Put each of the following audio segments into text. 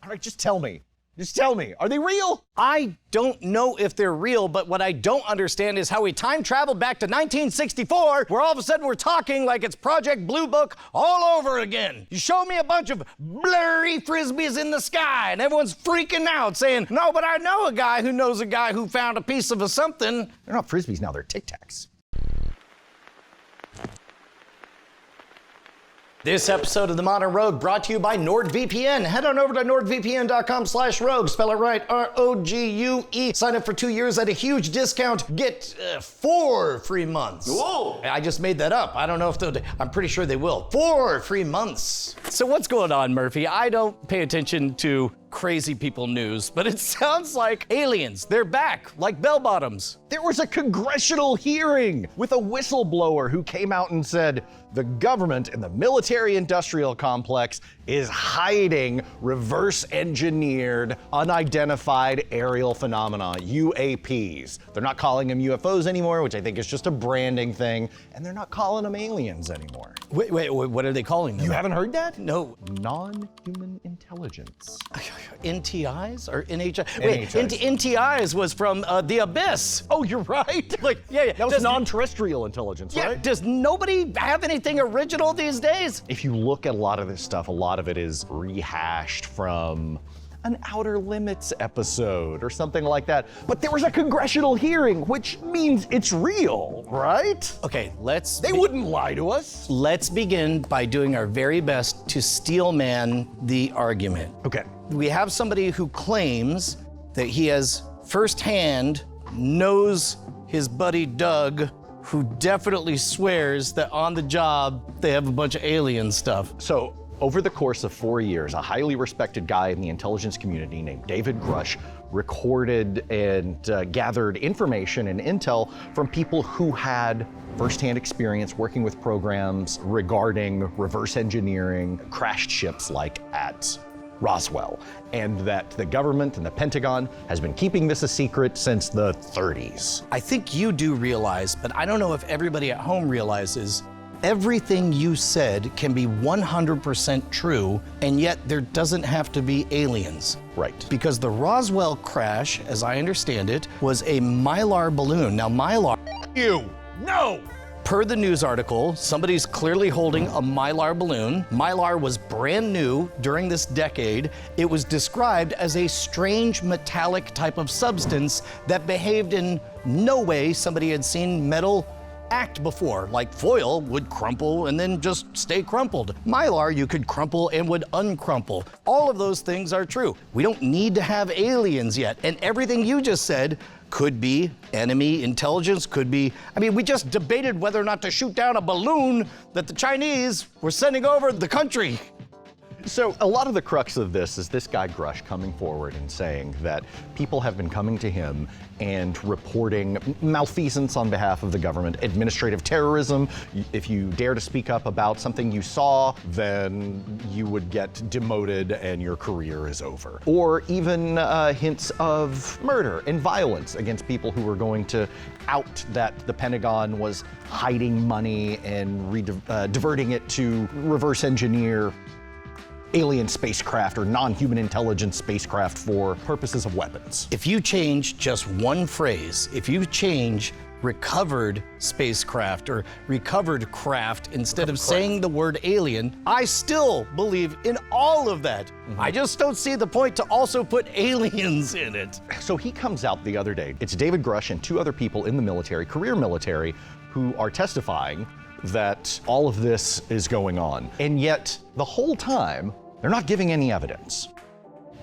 All right, just tell me. Just tell me, are they real? I don't know if they're real, but what I don't understand is how we time traveled back to 1964, where all of a sudden we're talking like it's Project Blue Book all over again. You show me a bunch of blurry frisbees in the sky, and everyone's freaking out, saying, no, but I know a guy who knows a guy who found a piece of a something. They're not frisbees now, they're Tic Tacs. This episode of The Modern Rogue brought to you by NordVPN. Head on over to nordvpn.com/rogue. Spell it right, R-O-G-U-E. Sign up for 2 years at a huge discount. Get 4 free months. Whoa! I just made that up. I don't know if they'll, I'm pretty sure they will. 4 free months. So what's going on, Murphy? I don't pay attention to crazy people news, but it sounds like aliens. They're back, like bell bottoms. There was a congressional hearing with a whistleblower who came out and said the government and the military-industrial complex is hiding reverse-engineered, unidentified aerial phenomena, UAPs. They're not calling them UFOs anymore, which I think is just a branding thing, and they're not calling them aliens anymore. Wait, what are they calling them? You haven't heard that? No. Non-human intelligence. NTIs or NHI? NHIs. Wait, NTIs was from The Abyss. Oh, you're right. Like, yeah. That was non-terrestrial intelligence, Yeah, right? does nobody have anything original these days? If you look at a lot of this stuff, a lot of it is rehashed from an Outer Limits episode or something like that. But there was a congressional hearing, which means it's real, right? Okay, They wouldn't lie to us. let's begin by doing our very best to steel man the argument. Okay. We have somebody who claims that he has firsthand knows his buddy Doug, who definitely swears that on the job they have a bunch of alien stuff. So over the course of 4 years, a highly respected guy in the intelligence community named David Grush recorded and gathered information and intel from people who had firsthand experience working with programs regarding reverse engineering crashed ships like at Roswell, and that the government and the Pentagon has been keeping this a secret since the 30s. I think you do realize, but I don't know if everybody at home realizes, everything you said can be 100% true, and yet there doesn't have to be aliens. Right. Because the Roswell crash, as I understand it, was a Mylar balloon. Now, Mylar, No! per the news article, somebody's clearly holding a Mylar balloon. Mylar was brand new during this decade. It was described as a strange metallic type of substance that behaved in no way somebody had seen metal act before. Like foil would crumple and then just stay crumpled. Mylar, you could crumple and would uncrumple. All of those things are true. We don't need to have aliens yet. And everything you just said could be enemy intelligence, could be, I mean, we just debated whether or not to shoot down a balloon that the Chinese were sending over the country. So a lot of the crux of this is this guy Grush coming forward and saying that people have been coming to him and reporting malfeasance on behalf of the government, administrative terrorism. If you dare to speak up about something you saw, then you would get demoted and your career is over. Or even hints of murder and violence against people who were going to out that the Pentagon was hiding money and diverting it to reverse engineer alien spacecraft or non-human intelligence spacecraft for purposes of weapons. If you change just one phrase, if you change recovered spacecraft or recovered craft instead of saying the word alien, I still believe in all of that. I just don't see the point to also put aliens in it. So he comes out the other day. It's David Grush and 2 other people in the military, career military, who are testifying that all of this is going on. And yet, the whole time, they're not giving any evidence.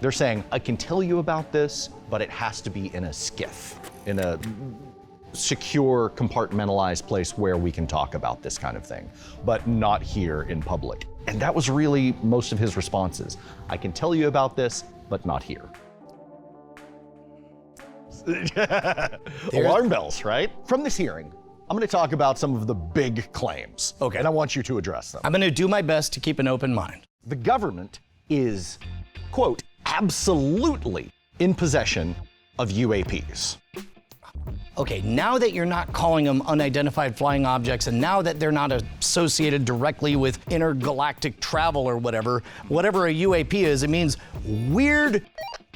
They're saying, I can tell you about this, but it has to be in a skiff, in a secure, compartmentalized place where we can talk about this kind of thing, but not here in public. And that was really most of his responses. I can tell you about this, but not here. Alarm bells, right? From this hearing, I'm going to talk about some of the big claims. Okay. And I want you to address them. I'm going to do my best to keep an open mind. The government is, quote, absolutely in possession of UAPs. Okay, now that you're not calling them unidentified flying objects, and now that they're not associated directly with intergalactic travel or whatever a UAP is, it means weird.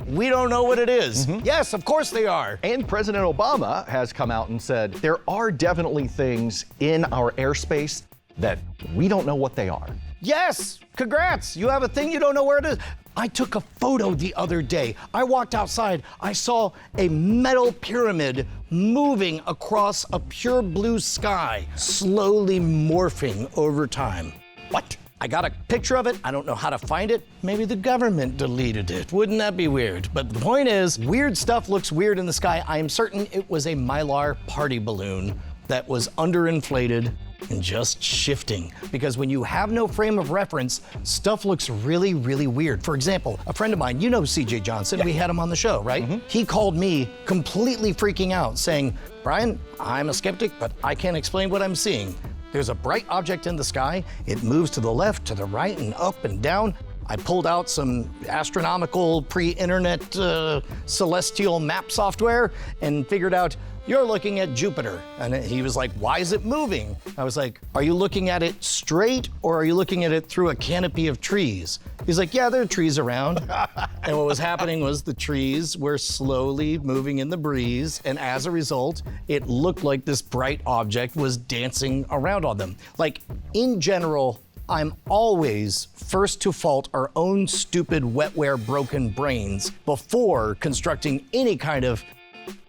We don't know what it is. Yes, of course they are. And President Obama has come out and said there are definitely things in our airspace that we don't know what they are. Yes, congrats. You have a thing, you don't know where it is. I took a photo the other day. I walked outside. I saw a metal pyramid moving across a pure blue sky, slowly morphing over time. What? I got a picture of it. I don't know how to find it. Maybe the government deleted it. Wouldn't that be weird? But the point is, weird stuff looks weird in the sky. I am certain it was a Mylar party balloon that was underinflated and just shifting. Because when you have no frame of reference, stuff looks really, really weird. For example, a friend of mine, you know CJ Johnson, we had him on the show, right? He called me completely freaking out, saying, Brian, I'm a skeptic, but I can't explain what I'm seeing. There's a bright object in the sky. It moves to the left, to the right, and up and down. I pulled out some astronomical pre-internet celestial map software and figured out, you're looking at Jupiter. And he was like, why is it moving? I was like, are you looking at it straight or are you looking at it through a canopy of trees? He's like, yeah, there are trees around. And what was happening was the trees were slowly moving in the breeze. And as a result, it looked like this bright object was dancing around on them. Like, in general, I'm always first to fault our own stupid wetware broken brains before constructing any kind of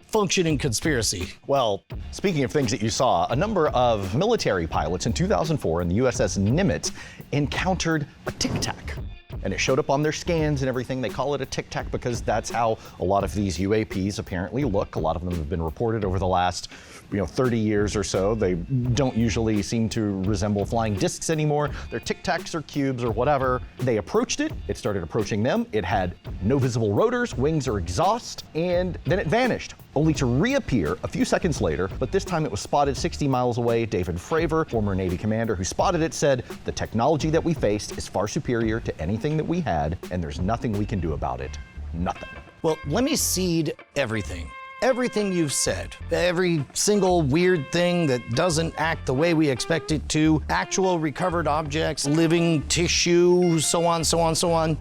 functioning conspiracy. Well, speaking of things that you saw, a number of military pilots in 2004 in the USS Nimitz encountered a Tic Tac. And it showed up on their scans and everything. They call it a Tic Tac because that's how a lot of these UAPs apparently look. A lot of them have been reported over the last 30 years or so. They don't usually seem to resemble flying discs anymore. They're Tic Tacs or cubes or whatever. They approached it. It started approaching them. It had no visible rotors, wings, or exhaust, and then it vanished, only to reappear a few seconds later, but this time it was spotted 60 miles away. David Fravor, former Navy commander who spotted it, said, the technology that we faced is far superior to anything that we had, and there's nothing we can do about it. Nothing. Well, let me cede everything. Everything you've said, every single weird thing that doesn't act the way we expect it to, actual recovered objects, living tissue, so on, so on, so on.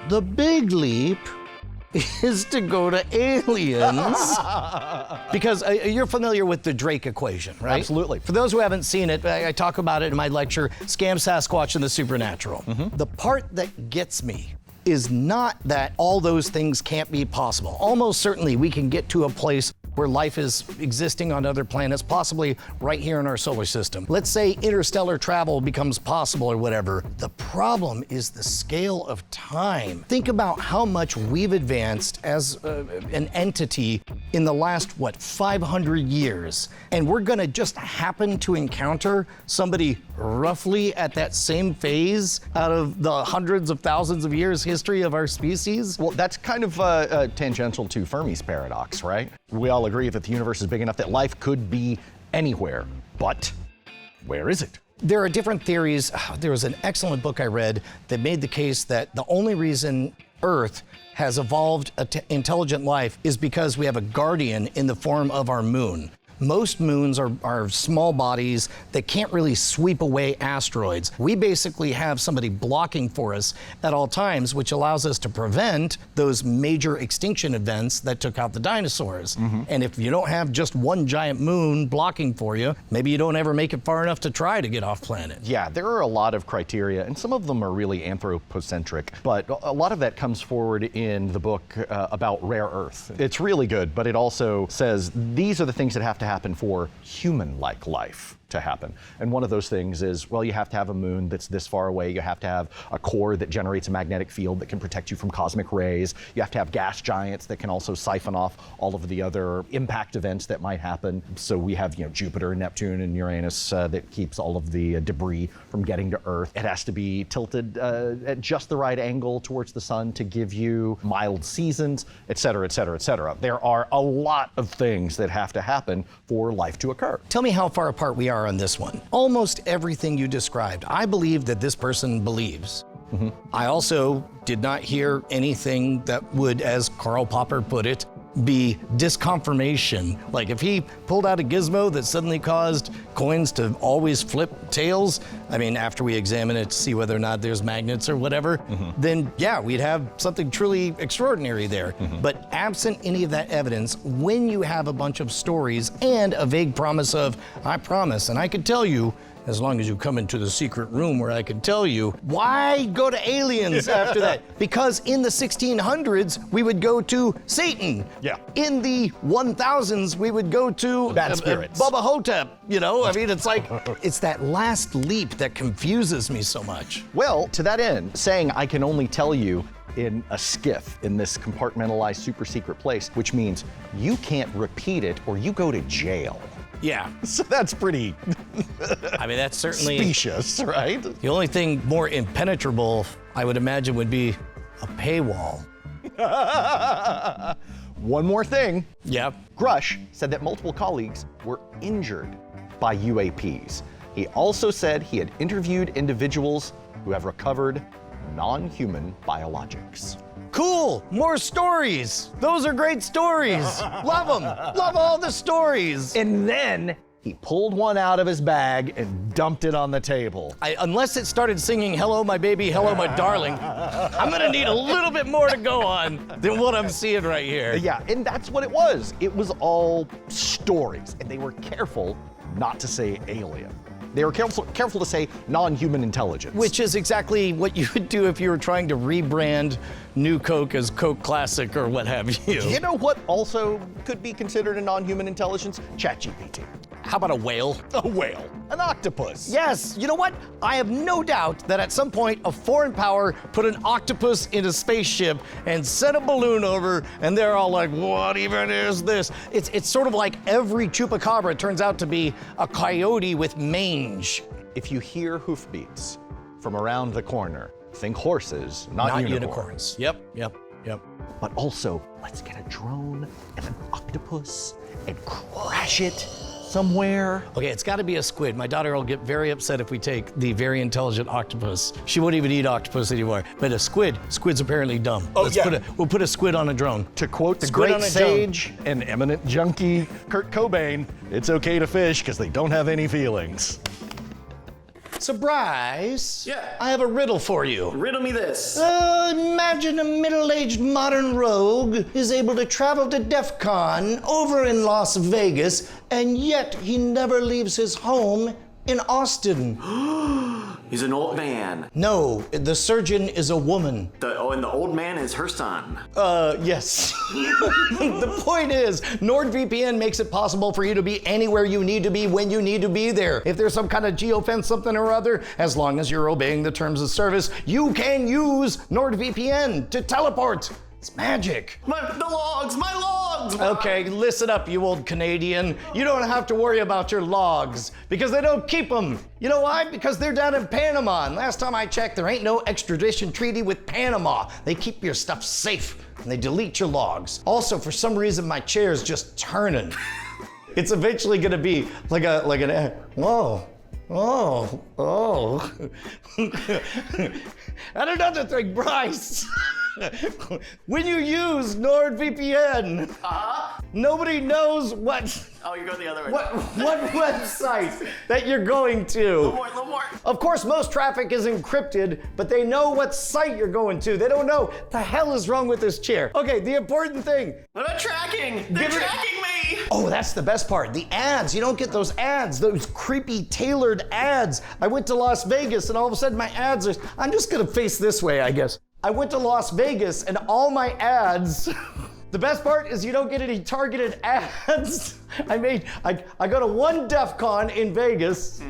The big leap is to go to aliens. Because you're familiar with the Drake equation, right? Absolutely. For those who haven't seen it, I talk about it in my lecture, Scam Sasquatch and the Supernatural. The part that gets me is not that all those things can't be possible. Almost certainly we can get to a place where life is existing on other planets, possibly right here in our solar system. Let's say interstellar travel becomes possible or whatever. The problem is the scale of time. Think about how much we've advanced as an entity in the last, 500 years. And we're gonna just happen to encounter somebody roughly at that same phase out of the hundreds of thousands of years history of our species? Well, that's kind of tangential to Fermi's paradox, right? We all agree that the universe is big enough that life could be anywhere, but where is it? There are different theories. There was an excellent book I read that made the case that the only reason Earth has evolved intelligent life is because we have a guardian in the form of our moon. Most moons are small bodies that can't really sweep away asteroids. We basically have somebody blocking for us at all times, which allows us to prevent those major extinction events that took out the dinosaurs. And if you don't have just one giant moon blocking for you, maybe you don't ever make it far enough to try to get off planet. Yeah, there are a lot of criteria, and some of them are really anthropocentric, but a lot of that comes forward in the book about rare earth. It's really good, but it also says these are the things that have to happen for human-like life to happen. And one of those things is, well, you have to have a moon that's this far away. You have to have a core that generates a magnetic field that can protect you from cosmic rays. You have to have gas giants that can also siphon off all of the other impact events that might happen. So we have, Jupiter and Neptune and Uranus that keeps all of the debris from getting to Earth. It has to be tilted at just the right angle towards the sun to give you mild seasons, et cetera, et cetera, et cetera. There are a lot of things that have to happen for life to occur. Tell me how far apart we are on this one. Almost everything you described, I believe that this person believes. I also did not hear anything that would, as Karl Popper put it, be disconfirmation. Like if he pulled out a gizmo that suddenly caused coins to always flip tails, I mean, after we examine it to see whether or not there's magnets or whatever, then yeah, we'd have something truly extraordinary there. But absent any of that evidence, when you have a bunch of stories and a vague promise of, I promise, and I could tell you, as long as you come into the secret room where I can tell you, why go to aliens after that? Because in the 1600s, we would go to Satan. Yeah. In the 1000s, we would go to Bad spirits. Bubba Hotep, you know? I mean, it's like, it's that last leap that confuses me so much. Well, to that end, saying I can only tell you in a skiff in this compartmentalized super secret place, which means you can't repeat it or you go to jail. Yeah. So that's pretty I mean, that's certainly specious, right? the only thing more impenetrable, I would imagine, would be a paywall. One more thing. Yeah. Grush said that multiple colleagues were injured by UAPs. He also said he had interviewed individuals who have recovered non-human biologics. Cool, more stories. Those are great stories. Love them. Love all the stories. And then he pulled one out of his bag and dumped it on the table. Unless it started singing "Hello, my baby, hello, my darling," I'm gonna need a little bit more to go on than what I'm seeing right here. Yeah, and that's what it was. It was all stories, and they were careful not to say alien. They were careful to say non-human intelligence. Which is exactly what you would do if you were trying to rebrand New Coke as Coke Classic or what have you. You know what also could be considered a non-human intelligence? ChatGPT. How about a whale? A whale. An octopus. Yes, you know what? I have no doubt that at some point a foreign power put an octopus in a spaceship and sent a balloon over, and they're all like, what even is this? It's sort of like every chupacabra turns out to be a coyote with mange. If you hear hoofbeats from around the corner, think horses, not unicorns. Yep. But also, let's get a drone and an octopus and crash it somewhere. Okay, it's gotta be a squid. My daughter will get very upset if we take the very intelligent octopus. She won't even eat octopus anymore. But a squid's apparently dumb. Oh, yeah. We'll put a squid on a drone. To quote the Squid great on a sage and eminent junkie Kurt Cobain, it's okay to fish because they don't have any feelings. So Bryce, Yeah. I have a riddle for you. Riddle me this. Imagine a middle-aged modern rogue is able to travel to DEF CON over in Las Vegas, and yet he never leaves his home in Austin. He's an old man. No, the surgeon is a woman. And the old man is her son. Yes. The point is, NordVPN makes it possible for you to be anywhere you need to be when you need to be there. If there's some kind of geofence something or other, as long as you're obeying the terms of service, you can use NordVPN to teleport. It's magic. My logs! Okay, listen up, you old Canadian. You don't have to worry about your logs because they don't keep them. You know why? Because they're down in Panama. And last time I checked, there ain't no extradition treaty with Panama. They keep your stuff safe and they delete your logs. Also, for some reason, my chair's just turning. It's eventually gonna be like an whoa. Oh. And another thing, Bryce. When you use NordVPN, nobody knows what Oh, you're going the other way. what website that you're going to. A little more. Of course, most traffic is encrypted, but they know what site you're going to. They don't know what the hell is wrong with this chair. Okay, the important thing. What about tracking? They're Give it- tracking me! Oh, that's the best part. The ads. You don't get those ads, those creepy tailored ads. I went to Las Vegas and all of a sudden my ads are, I'm just gonna face this way, I guess. I went to Las Vegas and all my ads, the best part is you don't get any targeted ads. I go to one DEF CON in Vegas.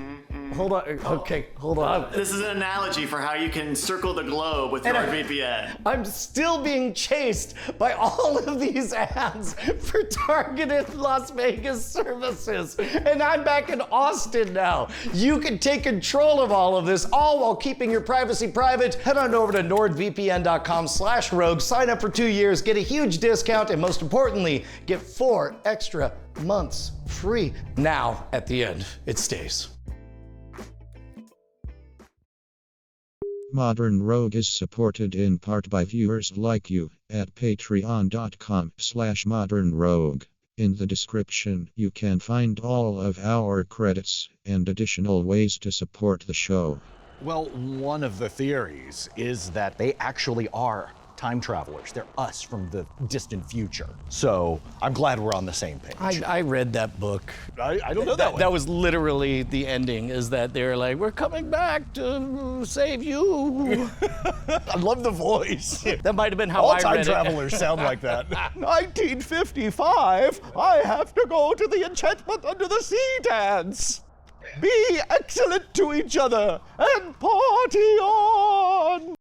Hold on, okay, hold on. This is an analogy for how you can circle the globe with NordVPN. I'm still being chased by all of these ads for targeted Las Vegas services. And I'm back in Austin now. You can take control of all of this, all while keeping your privacy private. Head on over to nordvpn.com/rogue, sign up for 2 years, get a huge discount, and most importantly, get 4 extra months free. Now, at the end, it stays. Modern Rogue is supported in part by viewers like you at patreon.com/modernrogue. In the description, you can find all of our credits and additional ways to support the show. Well, one of the theories is that they actually are time travelers. They're us from the distant future. So I'm glad we're on the same page. I read that book. I don't know that one. That was literally the ending, is that they're like, we're coming back to save you. I love the voice. That might have been how All I time read travelers sound like that. 1955, I have to go to the Enchantment Under the Sea dance. Be excellent to each other and party on!